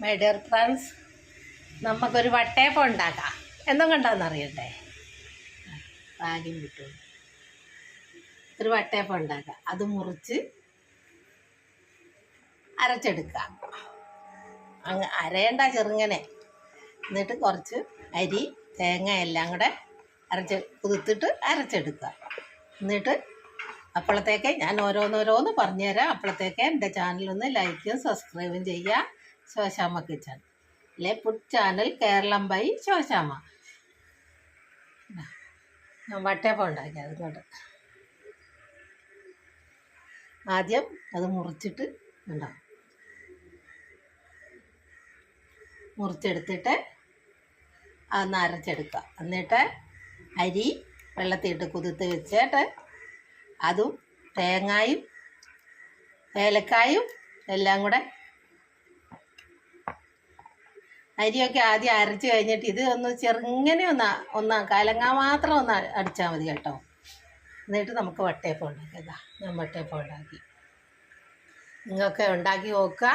My dear friends, നമുക്കൊരു വട്ടയപ്പം ഉണ്ടാക്കാം. എന്തും കണ്ടാന്നറിയട്ടെ. റാഗിയും വിട്ടു ഒരു വട്ടയപ്പം ഉണ്ടാക്കാം. അത് മുറിച്ച് അരച്ചെടുക്കുക. അരയണ്ട, ചെറുങ്ങനെ. എന്നിട്ട് കുറച്ച് അരി, തേങ്ങ എല്ലാം കൂടെ കുതിർത്തിട്ട് അരച്ചെടുക്കുക. എന്നിട്ട് അപ്പോഴത്തേക്ക് ഞാൻ ഓരോന്നോരോന്ന് പറഞ്ഞുതരാം. അപ്പോഴത്തേക്ക് എൻ്റെ ചാനലൊന്ന് ലൈക്കും സബ്സ്ക്രൈബും ചെയ്യുക. ശോശാമ്മ കിച്ചൺ അല്ലെ food channel Keralam by Soshamma. ഞാൻ വട്ടയപ്പം ഉണ്ടാക്കിയത് ഇങ്ങോട്ട്. ആദ്യം അത് മുറിച്ചിട്ട് ഉണ്ടാവും. മുറിച്ചെടുത്തിട്ട് അതൊന്ന് അരച്ചെടുക്കുക. എന്നിട്ട് അരി വെള്ളത്തിയിട്ട് കുതിർത്ത് വെച്ചിട്ട് അതും തേങ്ങായും ഏലക്കായും എല്ലാം കൂടെ അരിയൊക്കെ ആദ്യം അരച്ച് കഴിഞ്ഞിട്ട് ഇത് ഒന്ന് ചെറുങ്ങനെ ഒന്ന് കലങ്ങാൻ മാത്രം ഒന്ന് അടിച്ചാൽ മതി കേട്ടോ. എന്നിട്ട് നമുക്ക് വട്ടയപ്പം ഉണ്ടാക്കാം. ഞാൻ വട്ടയപ്പം ഉണ്ടാക്കി. നിങ്ങൾക്ക് ഉണ്ടാക്കി നോക്കുക.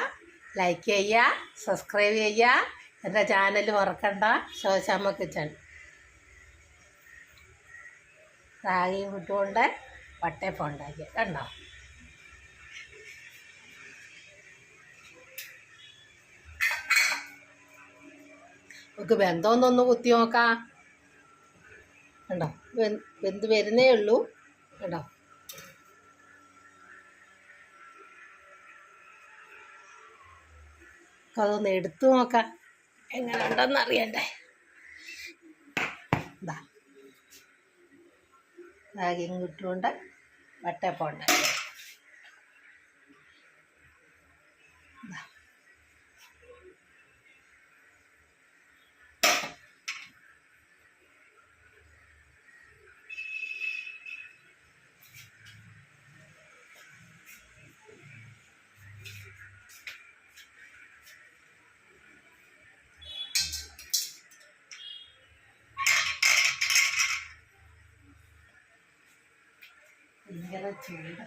ലൈക്ക് ചെയ്യുക, സബ്സ്ക്രൈബ് ചെയ്യുക. എൻ്റെ ചാനൽ മറക്കണ്ട, ശോശാമ്മ കിച്ചൺ. റാഗിയും വിട്ടുകൊണ്ട് വട്ടയപ്പം ഉണ്ടാക്കി കണ്ടോ. നമുക്ക് വെന്തോന്നൊന്ന് കുത്തി നോക്കാം. കണ്ടോ, വെന്ത് വരുന്നേ ഉള്ളൂ. കണ്ടോ, അതൊന്ന് എടുത്തു നോക്കാം എങ്ങനെ ഉണ്ടെന്ന് അറിയണ്ടേ. ഇതാ റാഗിയും കിട്ടുകൊണ്ട് വട്ടയപ്പം ഉണ്ടാക്കി. ഭയങ്കര ചൂട്.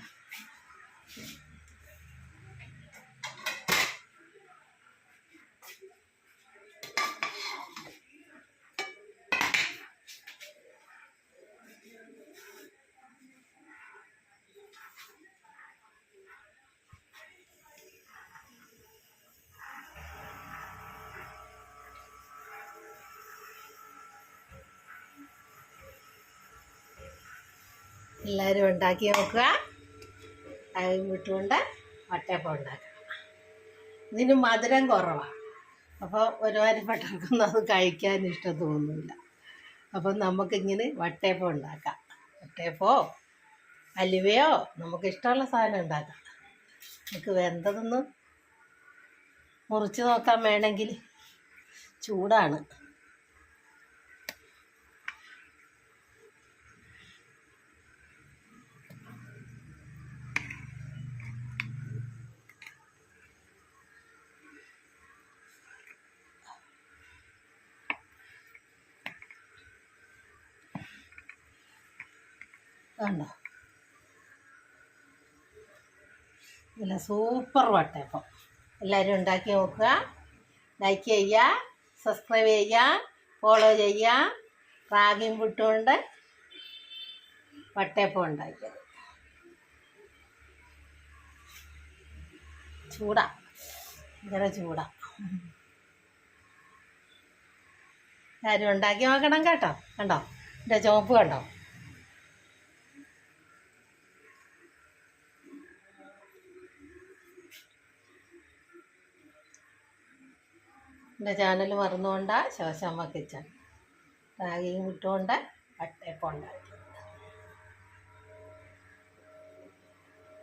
എല്ലാവരും ഉണ്ടാക്കി നോക്കുക. അതും വിട്ടുകൊണ്ട് വട്ടയപ്പം ഉണ്ടാക്കുക. ഇതിന് മധുരം കുറവാണ്. അപ്പോൾ ഒരുമാതിരിപ്പെട്ടവർക്കൊന്നും അത് കഴിക്കാൻ ഇഷ്ടം തോന്നുന്നില്ല. അപ്പം നമുക്കിങ്ങനെ വട്ടയപ്പം ഉണ്ടാക്കാം. വട്ടയപ്പോ അലുവയോ നമുക്കിഷ്ടമുള്ള സാധനം ഉണ്ടാക്കാം. നമുക്ക് വെന്തതൊന്ന് മുറിച്ച് നോക്കാൻ വേണമെങ്കിൽ. ചൂടാണ്. കണ്ടോ, നല്ല സൂപ്പർ വട്ടയപ്പം. എല്ലാവരും ഉണ്ടാക്കി നോക്കുക. ലൈക്ക് ചെയ്യുക, സബ്സ്ക്രൈബ് ചെയ്യുക, ഫോളോ ചെയ്യുക. റാഗിയും വിട്ടുകൊണ്ട് വട്ടയപ്പം ഉണ്ടാക്കിയത്. ചൂടാ, ഭയങ്കര ചൂടാ. എല്ലാവരും ഉണ്ടാക്കി നോക്കണം കേട്ടോ. കണ്ടോ എൻ്റെ ചുവപ്പ് കണ്ടോ. എൻ്റെ ചാനൽ മറന്നുകൊണ്ടാ ശോശാമ്മ കിച്ചൺ. റാഗിയും വിട്ടുകൊണ്ട് വട്ടയപ്പം ഉണ്ടാക്കി.